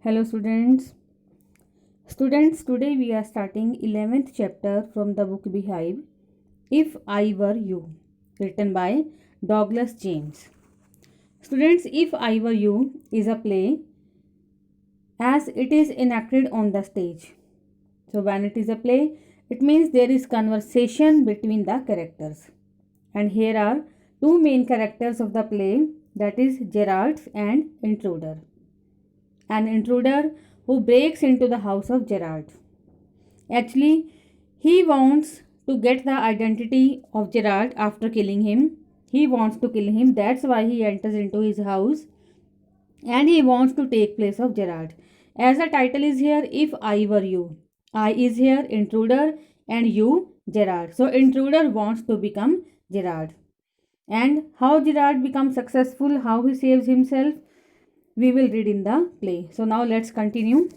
Hello students. Students, today we are starting 11th chapter from the book Beehive, If I Were You, written by Douglas James. Students, If I Were You is a play as it is enacted on the stage. So when it is a play, it means there is conversation between the characters. And here are two main characters of the play, that is Gerard and Intruder. An intruder who breaks into the house of Gerard. Actually, he wants to get the identity of Gerard after killing him. He wants to kill him. That's why he enters into his house and he wants to take place of Gerard. As the title is here, If I Were You. I is here, intruder, and you, Gerard. So, intruder wants to become Gerard. And how Gerard becomes successful, how he saves himself, we will read in the play. So, now let's continue.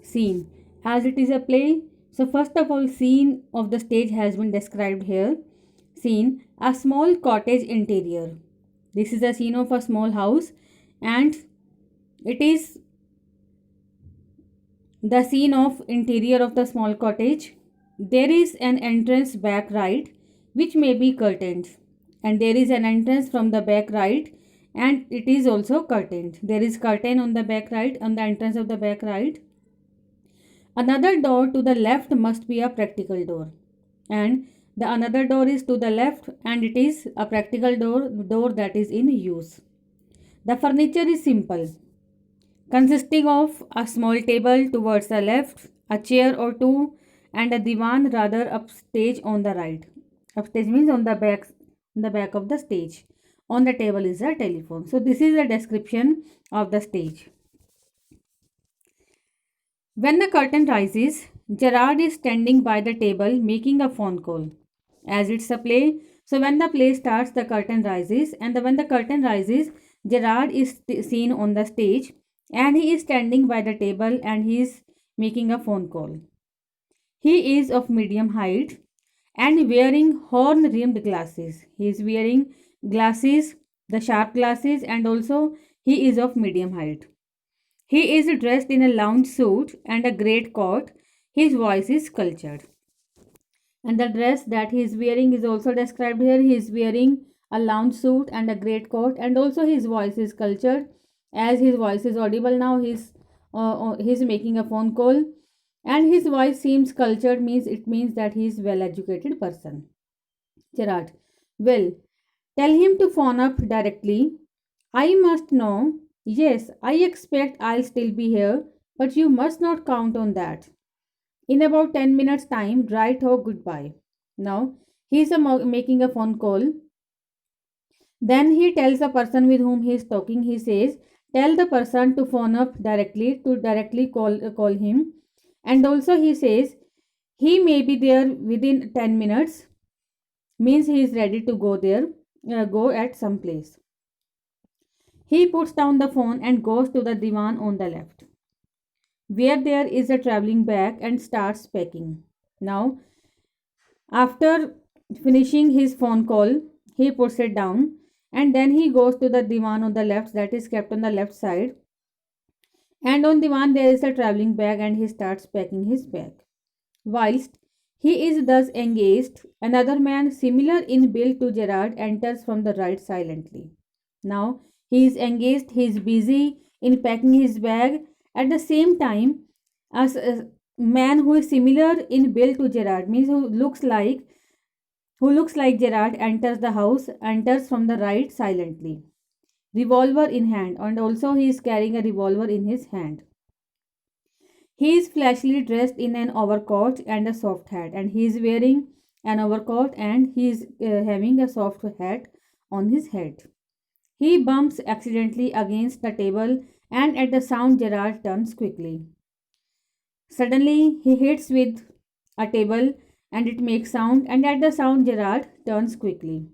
Scene. As it is a play, so first of all, scene of the stage has been described here. Scene, a small cottage interior. This is a scene of a small house and it is the scene of interior of the small cottage. There is an entrance back right which may be curtained, and there is an entrance from the back right and it is also curtained. There is curtain on the back right, on the entrance of the back right. Another door to the left must be a practical door, and the another door is to the left and it is a practical door that is in use. The furniture is simple, consisting of a small table towards the left, a chair or two, and a divan rather upstage on the right. Upstage means on the back of the stage. On the table is a telephone. So this is a description of the stage. When the curtain rises, Gerard is standing by the table making a phone call. As it's a play, so when the play starts, the curtain rises, and when the curtain rises, Gerard is seen on the stage and he is standing by the table and he is making a phone call. He is of medium height and wearing horn rimmed glasses. He is wearing glasses, the sharp glasses, and also he is of medium height. He is dressed in a lounge suit and a great coat. His voice is cultured. And the dress that he is wearing is also described here. He is wearing a lounge suit and a great coat, and also his voice is cultured. As his voice is audible now, he's making a phone call, and his voice seems cultured means it means that he is well educated person. Gerard, well, tell him to phone up directly. I must know. Yes, I expect I'll still be here, but you must not count on that. In about 10 minutes' time, write her goodbye. Now, he's making a phone call. Then he tells the person with whom he is talking, he says, tell the person to phone up directly, to directly call him. And also he says, he may be there within 10 minutes, means he is ready to go there, go at some place. He puts down the phone and goes to the divan on the left, where there is a traveling bag, and starts packing. Now, after finishing his phone call, he puts it down and then he goes to the divan on the left, that is kept on the left side. And on divan there is a traveling bag and he starts packing his bag. Whilst he is thus engaged, another man similar in build to Gerard enters from the right silently. Now he is engaged, he is busy in packing his bag. At the same time, a man who is similar in build to Gerard, means who looks like Gerard, enters the house, enters from the right silently, revolver in hand, and also he is carrying a revolver in his hand. He is flashily dressed in an overcoat and a soft hat, and he is wearing an overcoat and he is having a soft hat on his head. He bumps accidentally against the table, and at the sound, Gerard turns quickly. Suddenly, he hits with a table and it makes sound, and at the sound, Gerard turns quickly.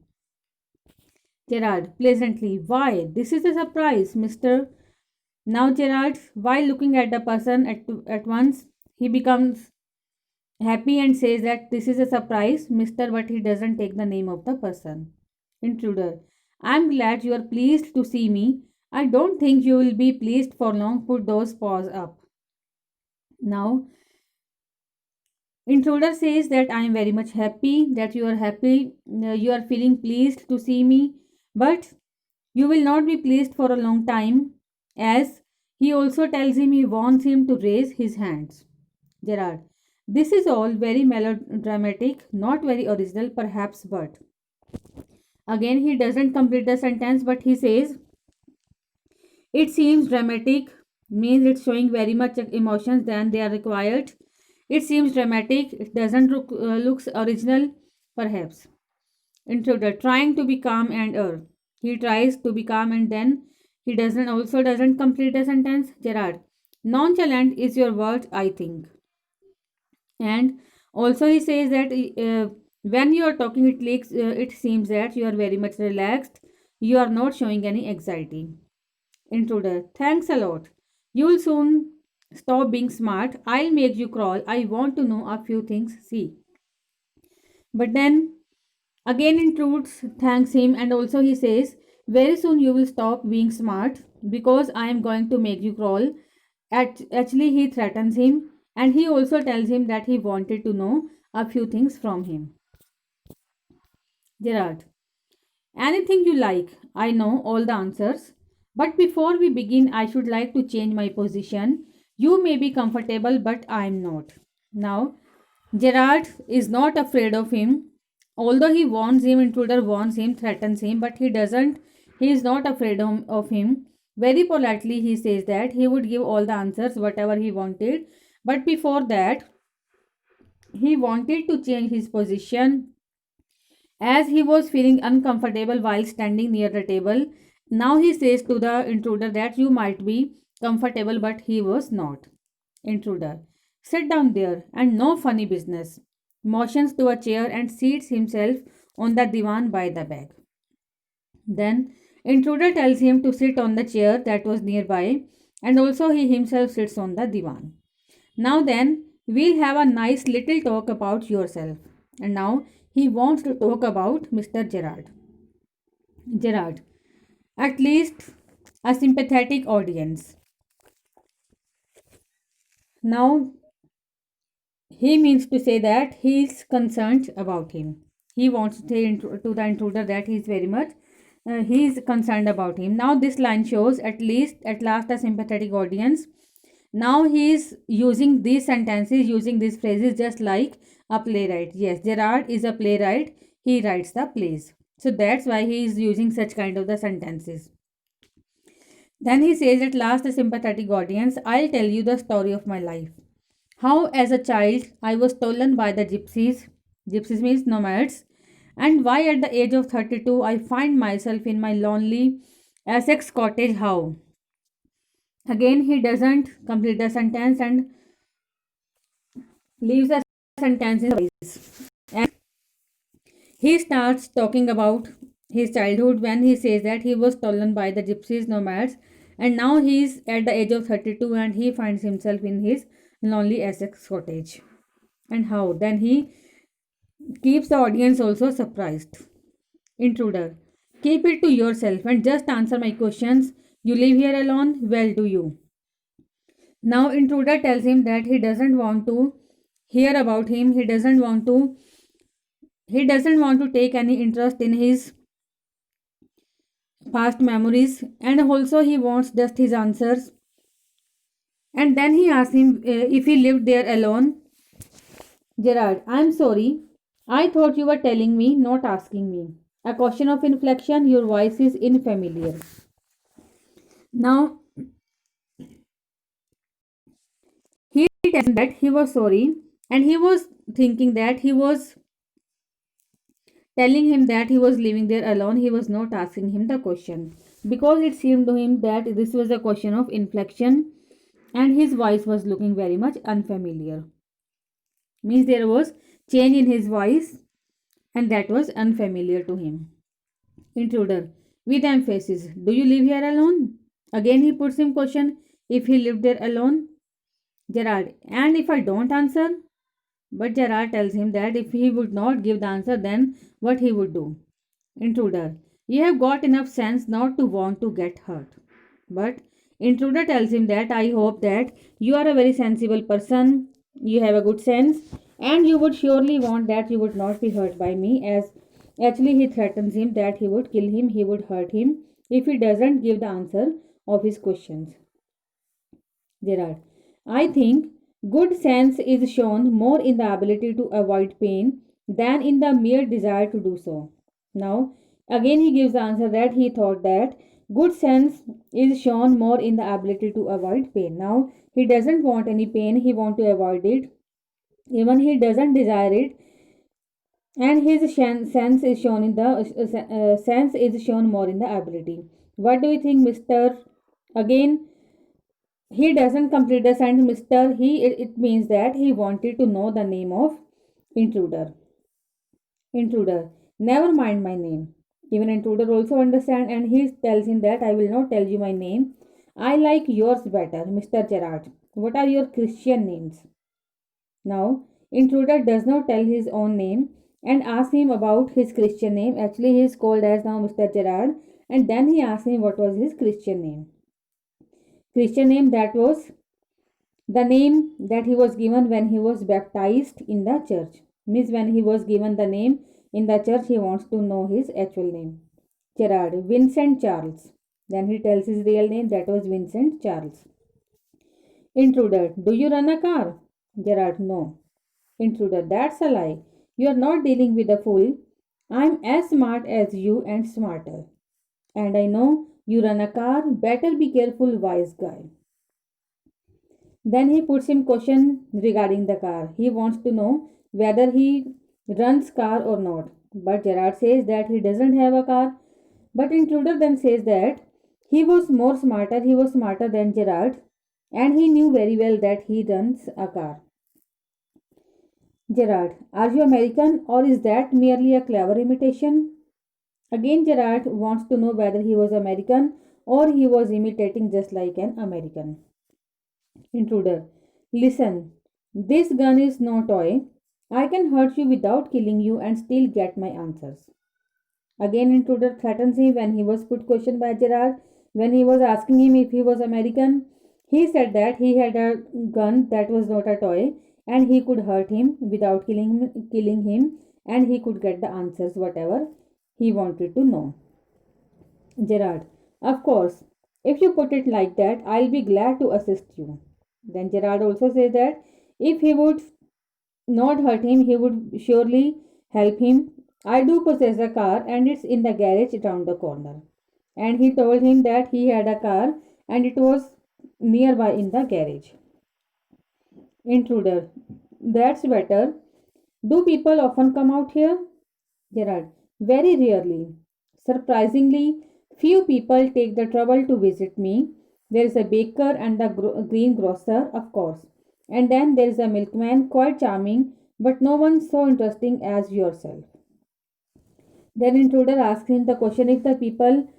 Gerard, pleasantly, why, this is a surprise, Mr. Now, Gerard, while looking at the person at once, he becomes happy and says that this is a surprise, Mr., but he doesn't take the name of the person. Intruder, I am glad you are pleased to see me. I don't think you will be pleased for long. Put those paws up. Now, intruder says that I am very much happy that you are happy, you are feeling pleased to see me, but you will not be pleased for a long time, as he also tells him he wants him to raise his hands. Gerard, this is all very melodramatic, not very original, perhaps, but again he doesn't complete the sentence, but he says it seems dramatic, means it's showing very much emotions than they are required. It seems dramatic, it doesn't looks original, perhaps. Intruder trying to be calm and he tries to be calm and then he doesn't complete the sentence. Gerard, nonchalant is your word, I think. And also he says that when you are talking, it seems that you are very much relaxed. You are not showing any anxiety. Intruder, thanks a lot. You'll soon stop being smart. I'll make you crawl. I want to know a few things. See. But then again intrudes, thanks him, and also he says, very soon you will stop being smart because I am going to make you crawl. Actually, he threatens him and he also tells him that he wanted to know a few things from him. Gerard, anything you like, I know all the answers. But before we begin, I should like to change my position. You may be comfortable, but I am not. Now, Gerard is not afraid of him. Although he warns him, intruder warns him, threatens him, but he is not afraid of him. Very politely, he says that he would give all the answers, whatever he wanted. But before that, he wanted to change his position as he was feeling uncomfortable while standing near the table. Now he says to the intruder that you might be comfortable, but he was not. Intruder, sit down there and no funny business. Motions to a chair and seats himself on the divan by the bag. Then intruder tells him to sit on the chair that was nearby and also he himself sits on the divan. Now then, we'll have a nice little talk about yourself. And now he wants to talk about Mr. Gerard. Gerard, at least a sympathetic audience. Now he means to say that he is concerned about him. He wants to say to the intruder that he is very much he is concerned about him. Now this line shows at last a sympathetic audience. Now he is using these sentences, using these phrases just like a playwright. Yes, Gerard is a playwright. He writes the plays. So that's why he is using such kind of the sentences. Then he says at last a sympathetic audience, I'll tell you the story of my life. How as a child I was stolen by the gypsies. Gypsies means nomads. And why at the age of 32 I find myself in my lonely Essex cottage. How? Again he doesn't complete the sentence and leaves the sentence in place. And he starts talking about his childhood when he says that he was stolen by the gypsies nomads and now he is at the age of 32 and he finds himself in his lonely Essex cottage. And how? Then he keeps the audience also surprised. Intruder, keep it to yourself and just answer my questions. You live here alone? Well, do you? Now, intruder tells him that he doesn't want to hear about him. He doesn't want to take any interest in his past memories, and also he wants just his answers. And then he asks him if he lived there alone. Gerard, I'm sorry. I thought you were telling me, not asking me. A question of inflection, your voice is unfamiliar. Now, he tells him that he was sorry and he was thinking that he was telling him that he was living there alone. He was not asking him the question because it seemed to him that this was a question of inflection and his voice was looking very much unfamiliar. Means there was change in his voice and that was unfamiliar to him. Intruder, with emphasis, do you live here alone? Again he puts him question if he lived there alone. Gerard, and if I don't answer? But Gerard tells him that if he would not give the answer, then what he would do. Intruder, you have got enough sense not to want to get hurt. But intruder tells him that I hope that you are a very sensible person, you have a good sense, and you would surely want that you would not be hurt by me, as actually he threatens him that he would kill him, he would hurt him if he doesn't give the answer of his questions. Gerard. I think good sense is shown more in the ability to avoid pain than in the mere desire to do so. Now, again, he gives the answer that he thought that good sense is shown more in the ability to avoid pain. Now, he doesn't want any pain, he want to avoid it. Even he doesn't desire it, and his sense is shown in the sense is shown more in the ability. What do you think, Mister? Again, he doesn't complete the sentence, Mr. It means that he wanted to know the name of intruder. Intruder. Never mind my name. Even intruder also understand and he tells him that I will not tell you my name. I like yours better, Mr. Gerard. What are your Christian names? Now, intruder does not tell his own name and asks him about his Christian name. Actually, he is called as now Mr. Gerard, and then he asks him what was his Christian name. Christian name, that was the name that he was given when he was baptized in the church. Means when he was given the name in the church, he wants to know his actual name. Gerard, Vincent Charles. Then he tells his real name, that was Vincent Charles. Intruder, do you run a car? Gerard, no. Intruder, that's a lie. You are not dealing with a fool. I'm as smart as you and smarter. And I know you run a car. Better be careful, wise guy. Then he puts him question regarding the car. He wants to know whether he runs car or not. But Gerard says that he doesn't have a car. But intruder then says that he was smarter than Gerard, and he knew very well that he runs a car. Gerard, are you American or is that merely a clever imitation? Again, Gerard wants to know whether he was American or he was imitating just like an American. Intruder, listen, this gun is no toy. I can hurt you without killing you and still get my answers. Again, intruder threatens him when he was put question by Gerard. When he was asking him if he was American, he said that he had a gun that was not a toy and he could hurt him without killing him and he could get the answers whatever he wanted to know. Gerard, of course, if you put it like that, I'll be glad to assist you. Then Gerard also says that if he would not hurt him, he would surely help him. I do possess a car and it's in the garage around the corner. And he told him that he had a car and it was nearby in the garage. Intruder, that's better. Do people often come out here? Gerard, very rarely. Surprisingly, few people take the trouble to visit me. There is a baker and the greengrocer, of course. And then there is a milkman, quite charming, but no one so interesting as yourself. Then intruder asks him the question if the people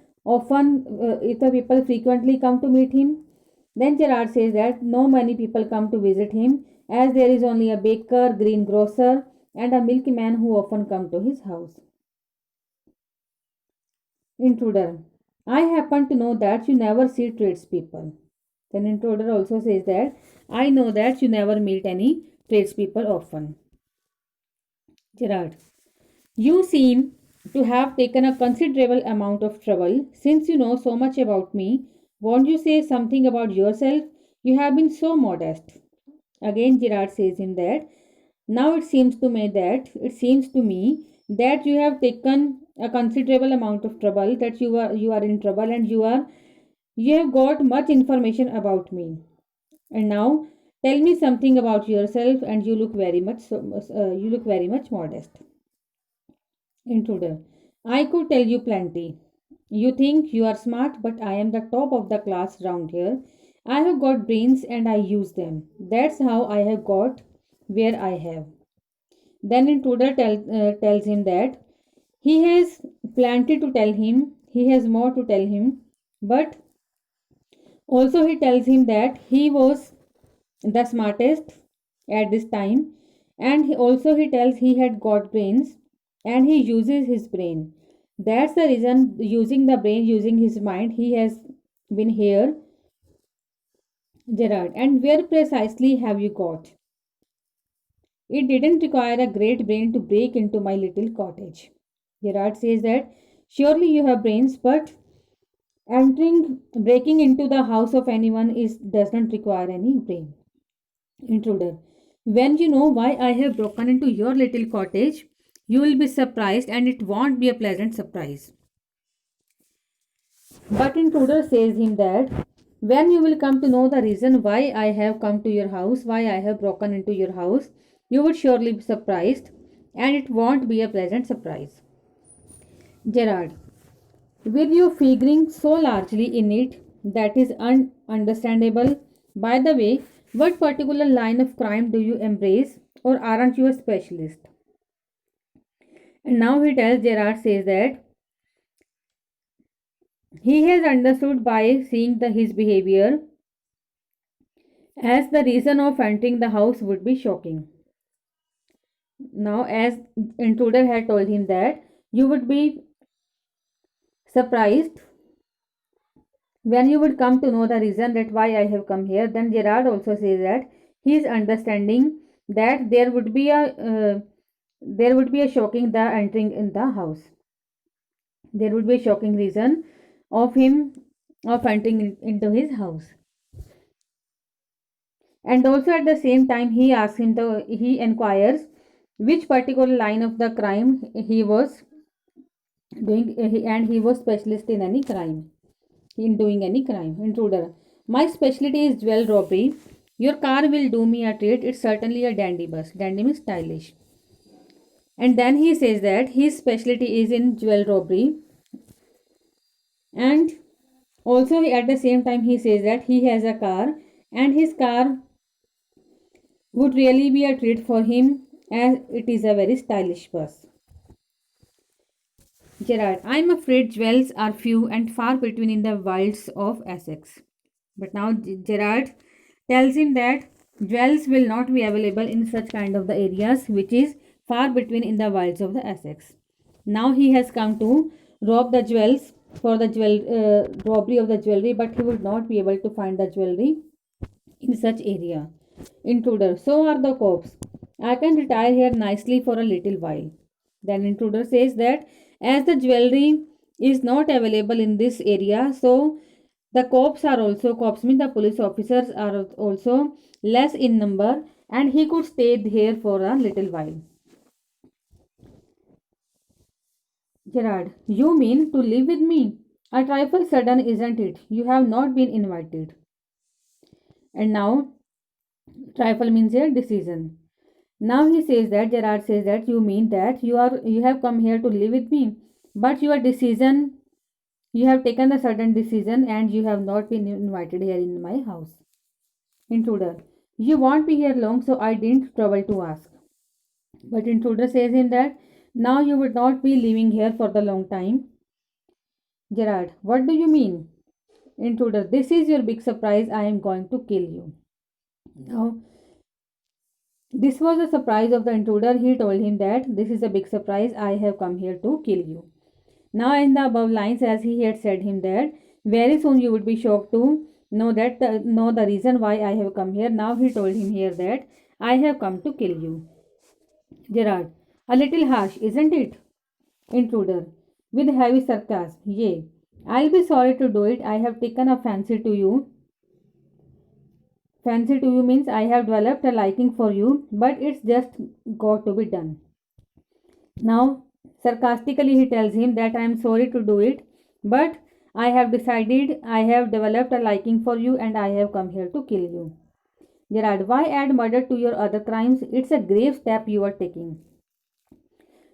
frequently come to meet him. Then Gerard says that no many people come to visit him, as there is only a baker, greengrocer, and a milkman who often come to his house. Intruder, I happen to know that you never see tradespeople. Then intruder also says that I know that you never meet any tradespeople often. Gerard, you seem to have taken a considerable amount of trouble since you know so much about me. Won't you say something about yourself? You have been so modest. Again, Gerard says him that now it seems to me that you have taken a considerable amount of trouble, that you are in trouble and you have got much information about me. And now tell me something about yourself, and you look very much modest. Intruder, I could tell you plenty. You think you are smart, but I am the top of the class round here. I have got brains and I use them. That's how I have got where I have. Then tells him that he has plenty to tell him, he has more to tell him, but also he tells him that he was the smartest at this time, and he tells he had got brains and he uses his brain. That's the reason, using the brain, using his mind, he has been here, Gerard? And where precisely have you got? It didn't require a great brain to break into my little cottage. Gerard says that surely you have brains, but breaking into the house of anyone is does not require any brain. Intruder. When you know why I have broken into your little cottage, you will be surprised and it won't be a pleasant surprise. But intruder says him that when you will come to know the reason why I have come to your house, why I have broken into your house, you would surely be surprised and it won't be a pleasant surprise. Gerard, with you figuring so largely in it that is ununderstandable. By the way, what particular line of crime do you embrace, or aren't you a specialist? And now he tells Gerard says that he has understood by seeing his behavior as the reason of entering the house would be shocking. Now, as intruder had told him that you would be surprised when you would come to know the reason that why I have come here, then Gerard also says that he is understanding that there would be a shocking the entering in the house. There would be a shocking reason of him of entering into his house. And also at the same time he inquires which particular line of the crime he was doing, and he was specialist in any crime, in doing any crime. Intruder. My specialty is jewel robbery. Your car will do me a treat. It's certainly a dandy bus. Dandy means stylish. And then he says that his specialty is in jewel robbery. And also at the same time he says that he has a car and his car would really be a treat for him as it is a very stylish bus. Gerard, I am afraid jewels are few and far between in the wilds of Essex. But now Gerard tells him that jewels will not be available in such kind of the areas which is far between in the wilds of the Essex. Now he has come to rob the jewels for the robbery of the jewelry, but he would not be able to find the jewelry in such area. Intruder, so are the cops. I can retire here nicely for a little while. Then intruder says that as the jewelry is not available in this area, so the cops mean the police officers are also less in number and he could stay here for a little while. Gerard, you mean to live with me? A trifle sudden, isn't it? You have not been invited. And now, trifle means a decision. Now he says that Gerard says that you mean that you have come here to live with me, but your decision you have taken a certain decision and you have not been invited here in my house. Intruder, you won't be here long, so I didn't trouble to ask. But intruder says him that now you would not be living here for the long time. Gerard, what do you mean? Intruder, this is your big surprise. I am going to kill you. Now, this was a surprise of the intruder. He told him that this is a big surprise. I have come here to kill you. Now, in the above lines, as he had said him that very soon you would be shocked to know the reason why I have come here. Now he told him here that I have come to kill you. Gerard, a little harsh, isn't it? Intruder, with heavy sarcasm. Yea, I'll be sorry to do it. I have taken a fancy to you. Fancy to you means I have developed a liking for you, but it's just got to be done. Now, sarcastically, he tells him that I am sorry to do it, but I have decided I have developed a liking for you and I have come here to kill you. Gerard, why add murder to your other crimes? It's a grave step you are taking.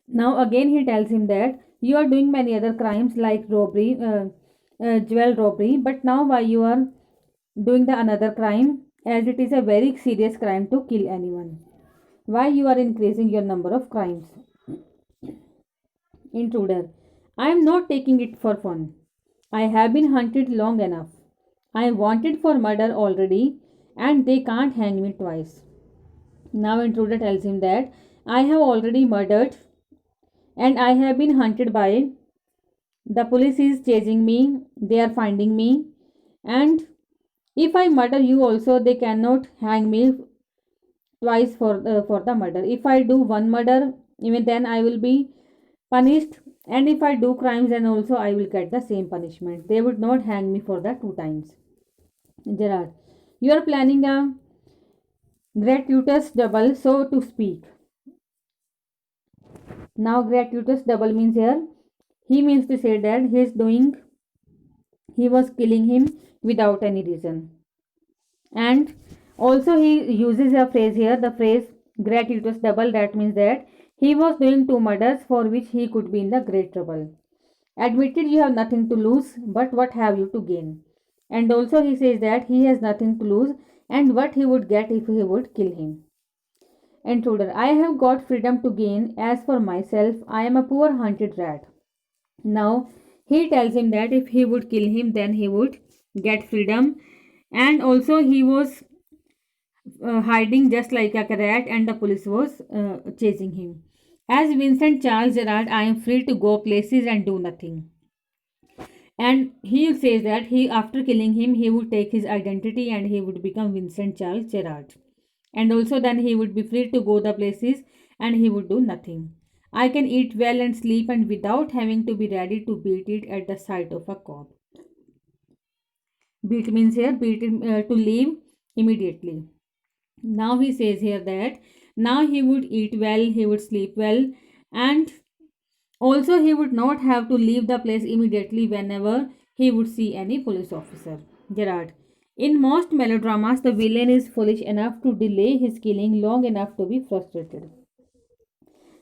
Now, again, he tells him that you are doing many other crimes like robbery, jewel robbery, but now why you are doing the another crime as it is a very serious crime to kill anyone. Why you are increasing your number of crimes? Intruder, I am not taking it for fun. I have been hunted long enough. I am wanted for murder already and they can't hang me twice. Now intruder tells him that I have already murdered and I have been hunted by the police is chasing me, they are finding me And if I murder you also, they cannot hang me twice for the murder. If I do one murder, even then I will be punished, and if I do crimes, then also I will get the same punishment. They would not hang me for the two times. Gerard, you are planning a gratuitous double, so to speak. Now, gratuitous double means here, he means to say that he was killing him without any reason. And also, he uses a phrase here, the phrase gratuitous double, that means that he was doing two murders for which he could be in the great trouble. Admitted you have nothing to lose, but what have you to gain? And also, he says that he has nothing to lose and what he would get if he would kill him. Intruder, I have got freedom to gain. As for myself, I am a poor hunted rat. Now, he tells him that if he would kill him, then he would get freedom. And also, he was hiding just like a rat, and the police was chasing him. As Vincent Charles Gerard, I am free to go places and do nothing. And he says that he, after killing him, he would take his identity and he would become Vincent Charles Gerard. And also, then he would be free to go the places and he would do nothing. I can eat well and sleep and without having to be ready to beat it at the sight of a cop. Beat means here beat it, to leave immediately. Now he says here that now he would eat well, he would sleep well, and also he would not have to leave the place immediately whenever he would see any police officer. Gerard. In most melodramas, the villain is foolish enough to delay his killing long enough to be frustrated.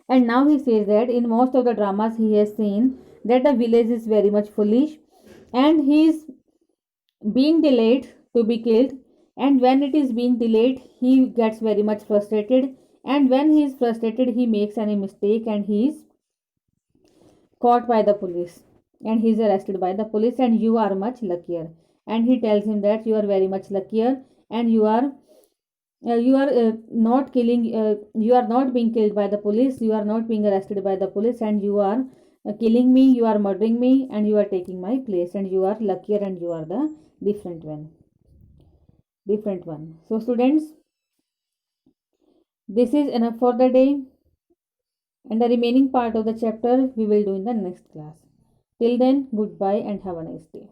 And now he says that in most of the dramas he has seen that the villain is very much foolish and he is being delayed to be killed, and when it is being delayed he gets very much frustrated, and when he is frustrated he makes any mistake and he is caught by the police and he is arrested by the police, and you are much luckier. And he tells him that you are very much luckier and you are not killing you are not being killed by the police, you are not being arrested by the police, and you are killing me, you are murdering me, and you are taking my place, and you are luckier and you are the different one so students, this is enough for the day, and the remaining part of the chapter we will do in the next class. Till then, goodbye and have a nice day.